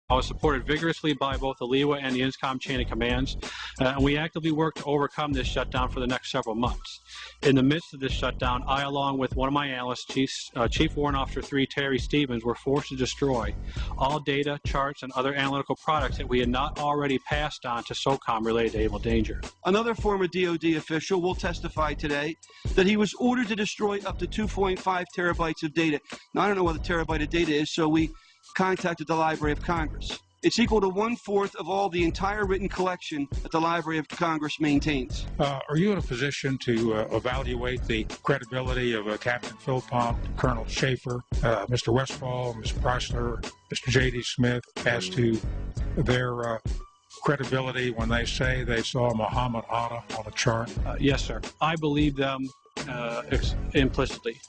was supported vigorously by both the LEWA and the INSCOM chain of commands, and we actively worked to overcome this shutdown for the next several months. In the midst of this shutdown, I, along with one of my analysts, Chief Warrant Officer 3 Terry Stevens, were forced to destroy all data, charts, and other analytical products that we had not already passed on to SOCOM related to Able Danger. Another former DoD official will testify today that he was ordered to destroy up to 2.5 terabytes of data. Now, I don't know what a terabyte of data is, so we contacted the Library of Congress. It's equal to 1/4 of all the entire written collection that the Library of Congress maintains. Are you in a position to evaluate the credibility of Captain Philpott, Colonel Schaefer, Mr. Westfall, Ms. Preissler, Mr. J.D. Smith, as to their credibility when they say they saw Muhammad Atta on a chart? Yes, sir. I believe them implicitly.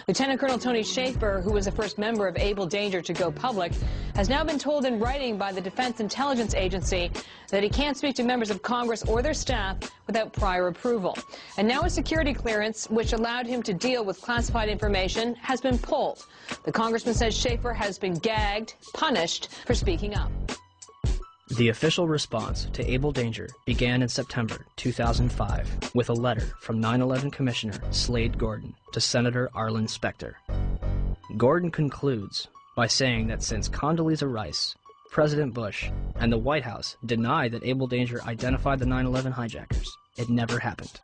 Lieutenant Colonel Tony Schaefer, who was the first member of Able Danger to go public, has now been told in writing by the Defense Intelligence Agency that he can't speak to members of Congress or their staff without prior approval. And now a security clearance, which allowed him to deal with classified information, has been pulled. The congressman says Schaefer has been gagged, punished for speaking up. The official response to Able Danger began in September 2005 with a letter from 9/11 Commissioner Slade Gordon to Senator Arlen Specter. Gordon concludes by saying that since Condoleezza Rice, President Bush, and the White House denied that Able Danger identified the 9/11 hijackers, it never happened.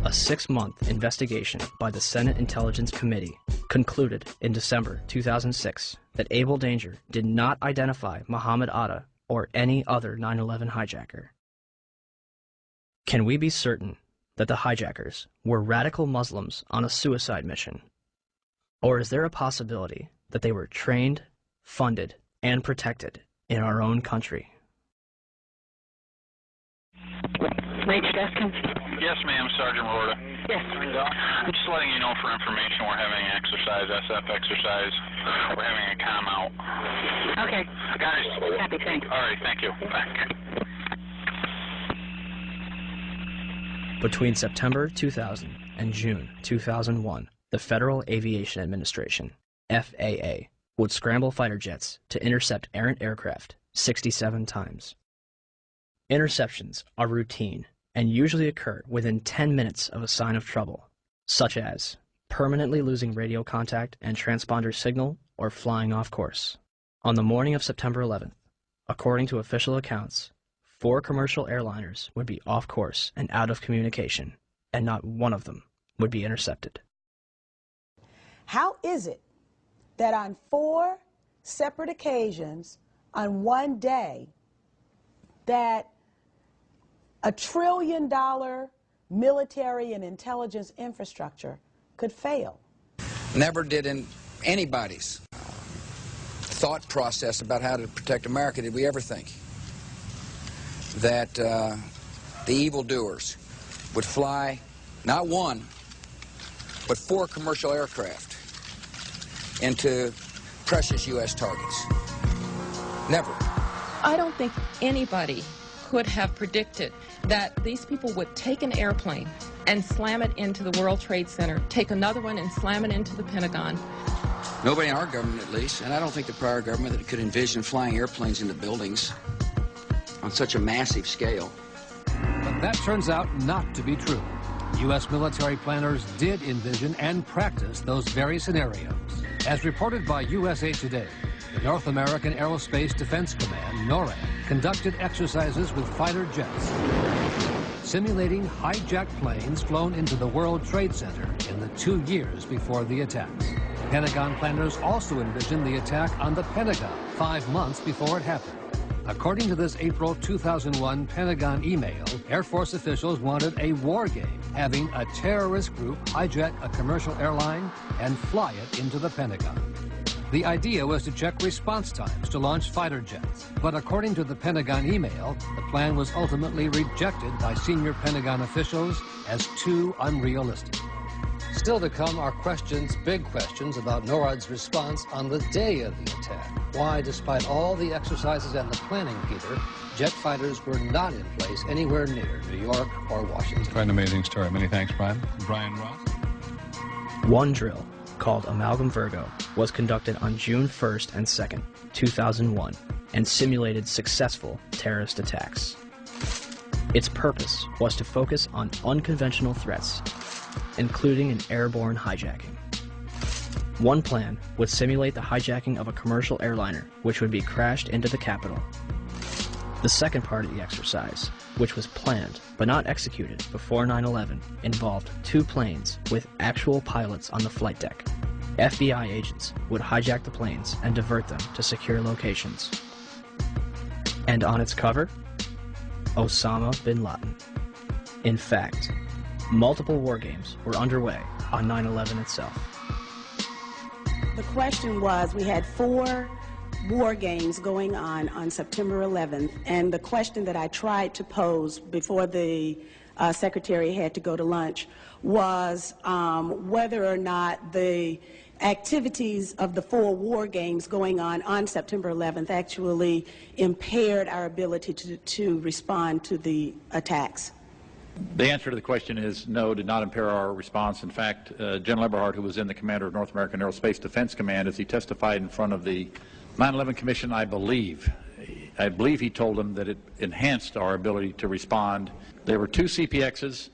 A 6-month investigation by the Senate Intelligence Committee concluded in December 2006 that Able Danger did not identify Muhammad Atta or any other 9/11 hijacker. Can we be certain that the hijackers were radical Muslims on a suicide mission? Or is there a possibility that they were trained, funded, and protected in our own country? Major Deskin? Yes, ma'am, Sergeant Lorda. Yes. I'm just letting you know for information we're having an exercise, SF exercise. We're having a comm out. Okay. Guys. Happy, thanks. All right, thank you. Back. Between September 2000 and June 2001, the Federal Aviation Administration, FAA, would scramble fighter jets to intercept errant aircraft 67 times. Interceptions are routine and usually occur within 10 minutes of a sign of trouble, such as permanently losing radio contact and transponder signal or flying off course. On the morning of September 11th, according to official accounts, 4 commercial airliners would be off course and out of communication, and not one of them would be intercepted. How is it that on 4 separate occasions on one day that $1 trillion military and intelligence infrastructure could fail? Never did in anybody's thought process about how to protect America did we ever think that the evildoers would fly not 1, but 4 commercial aircraft into precious U.S. targets. Never. I don't think anybody could have predicted that these people would take an airplane and slam it into the World Trade Center, take another one and slam it into the Pentagon. Nobody in our government, at least, and I don't think the prior government that could envision flying airplanes into buildings on such a massive scale. But that turns out not to be true. U.S. military planners did envision and practice those very scenarios. As reported by USA Today, the North American Aerospace Defense Command, NORAD, conducted exercises with fighter jets, simulating hijacked planes flown into the World Trade Center in the 2 years before the attacks. Pentagon planners also envisioned the attack on the Pentagon 5 months before it happened. According to this April 2001 Pentagon email, Air Force officials wanted a war game, having a terrorist group hijack a commercial airline and fly it into the Pentagon. The idea was to check response times to launch fighter jets, but according to the Pentagon email, the plan was ultimately rejected by senior Pentagon officials as too unrealistic. Still to come are questions, big questions, about NORAD's response on the day of the attack. Why, despite all the exercises and the planning, Peter, jet fighters were not in place anywhere near New York or Washington. Quite an amazing story. Many thanks, Brian. Brian Ross. One drill, called Amalgam Virgo, was conducted on June 1st and 2nd, 2001, and simulated successful terrorist attacks. Its purpose was to focus on unconventional threats, including an airborne hijacking. One plan would simulate the hijacking of a commercial airliner, which would be crashed into the Capitol. The second part of the exercise, which was planned but not executed before 9/11, involved 2 planes with actual pilots on the flight deck. FBI agents would hijack the planes and divert them to secure locations. And on its cover, Osama bin Laden. In fact, multiple war games were underway on 9/11 itself. The question was, we had 4 war games going on September 11th, and the question that I tried to pose before the Secretary had to go to lunch was whether or not the activities of the 4 war games going on September 11th actually impaired our ability to respond to the attacks. The answer to the question is no, did not impair our response. In fact, General Eberhart, who was then the commander of North American Aerospace Defense Command, as he testified in front of the 9/11 Commission, I believe he told them that it enhanced our ability to respond. There were 2 CPXs.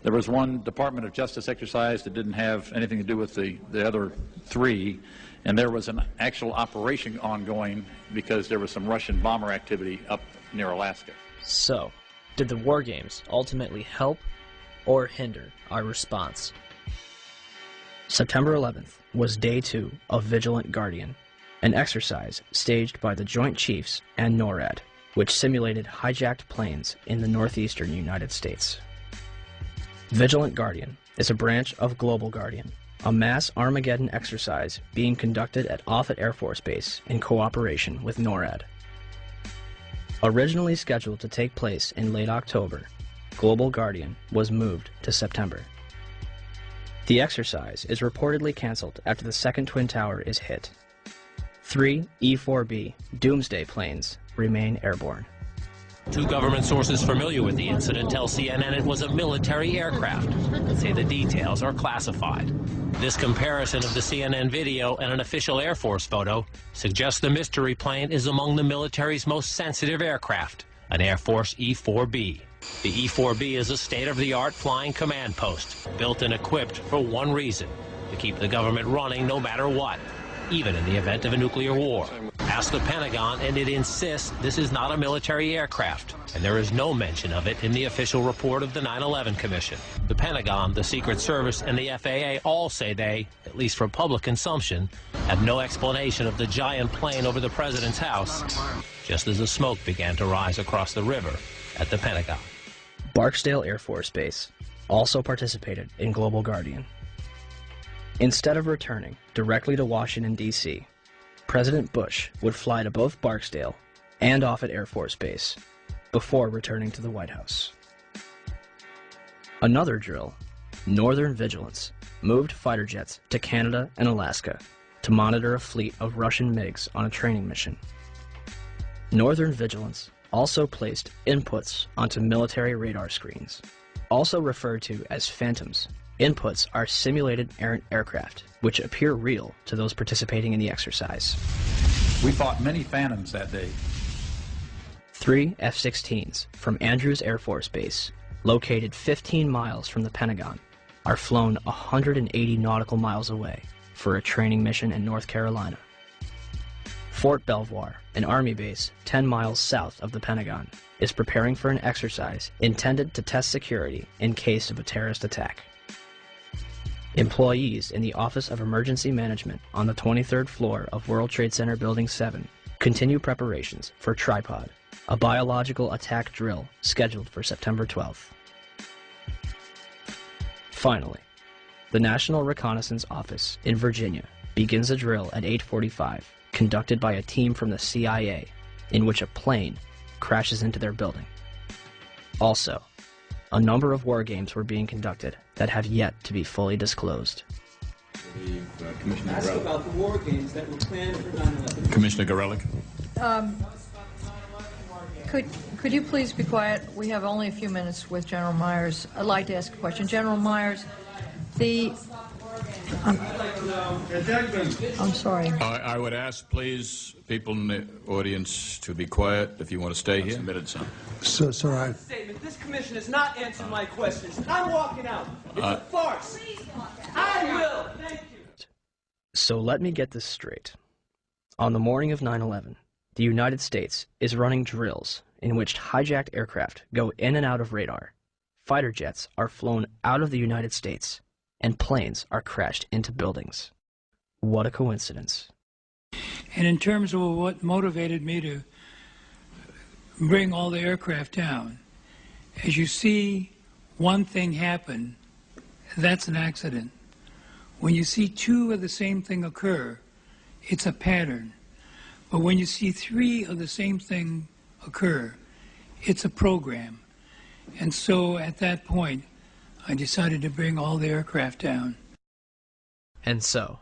There was 1 Department of Justice exercise that didn't have anything to do with the other 3, and there was an actual operation ongoing because there was some Russian bomber activity up near Alaska. So, did the war games ultimately help or hinder our response? September 11th was day 2 of Vigilant Guardian, an exercise staged by the Joint Chiefs and NORAD, which simulated hijacked planes in the northeastern United States. Vigilant Guardian is a branch of Global Guardian, a mass Armageddon exercise being conducted at Offutt Air Force Base in cooperation with NORAD. Originally scheduled to take place in late October, Global Guardian was moved to September. The exercise is reportedly canceled after the second Twin Tower is hit. 3 E-4B Doomsday planes remain airborne. 2 government sources familiar with the incident tell CNN it was a military aircraft, but say the details are classified. This comparison of the CNN video and an official Air Force photo suggests the mystery plane is among the military's most sensitive aircraft, an Air Force E-4B. The E-4B is a state-of-the-art flying command post, built and equipped for one reason: to keep the government running no matter what, even in the event of a nuclear war. Ask the Pentagon, and it insists this is not a military aircraft, and there is no mention of it in the official report of the 9/11 Commission. The Pentagon, the Secret Service, and the FAA all say they, at least for public consumption, have no explanation of the giant plane over the president's house, just as the smoke began to rise across the river at the Pentagon. Barksdale Air Force Base also participated in Global Guardian. Instead of returning directly to Washington, D.C., President Bush would fly to both Barksdale and Offutt Air Force Base before returning to the White House. Another drill, Northern Vigilance, moved fighter jets to Canada and Alaska to monitor a fleet of Russian MiGs on a training mission. Northern Vigilance also placed inputs onto military radar screens, also referred to as phantoms. Inputs are simulated errant aircraft, which appear real to those participating in the exercise. We fought many phantoms that day. 3 F-16s from Andrews Air Force Base, located 15 miles from the Pentagon, are flown 180 nautical miles away for a training mission in North Carolina. Fort Belvoir, an Army base 10 miles south of the Pentagon, is preparing for an exercise intended to test security in case of a terrorist attack. Employees in the Office of Emergency Management on the 23rd floor of World Trade Center Building 7 continue preparations for Tripod, a biological attack drill scheduled for September 12th. Finally, the National Reconnaissance Office in Virginia begins a drill at 8:45, conducted by a team from the CIA, in which a plane crashes into their building. Also, a number of war games were being conducted that have yet to be fully disclosed. Ask about the war games that were planned for 9/11. Commissioner Gorelick. Could you please be quiet? We have only a few minutes with General Myers. I'd like to ask a question. General Myers, the I'm sorry. I would ask, please, people in the audience to be quiet if you want to stay here. Submitted, son. So, sir, Statement. This commission has not answered my questions. I'm walking out. It's a farce. I will. Thank you. So let me get this straight. On the morning of 9/11, the United States is running drills in which hijacked aircraft go in and out of radar. Fighter jets are flown out of the United States, and planes are crashed into buildings. What a coincidence. And in terms of what motivated me to bring all the aircraft down, as you see one thing happen, that's an accident. When you see two of the same thing occur, it's a pattern. But when you see three of the same thing occur, it's a program. And so at that point, I decided to bring all the aircraft down. And so,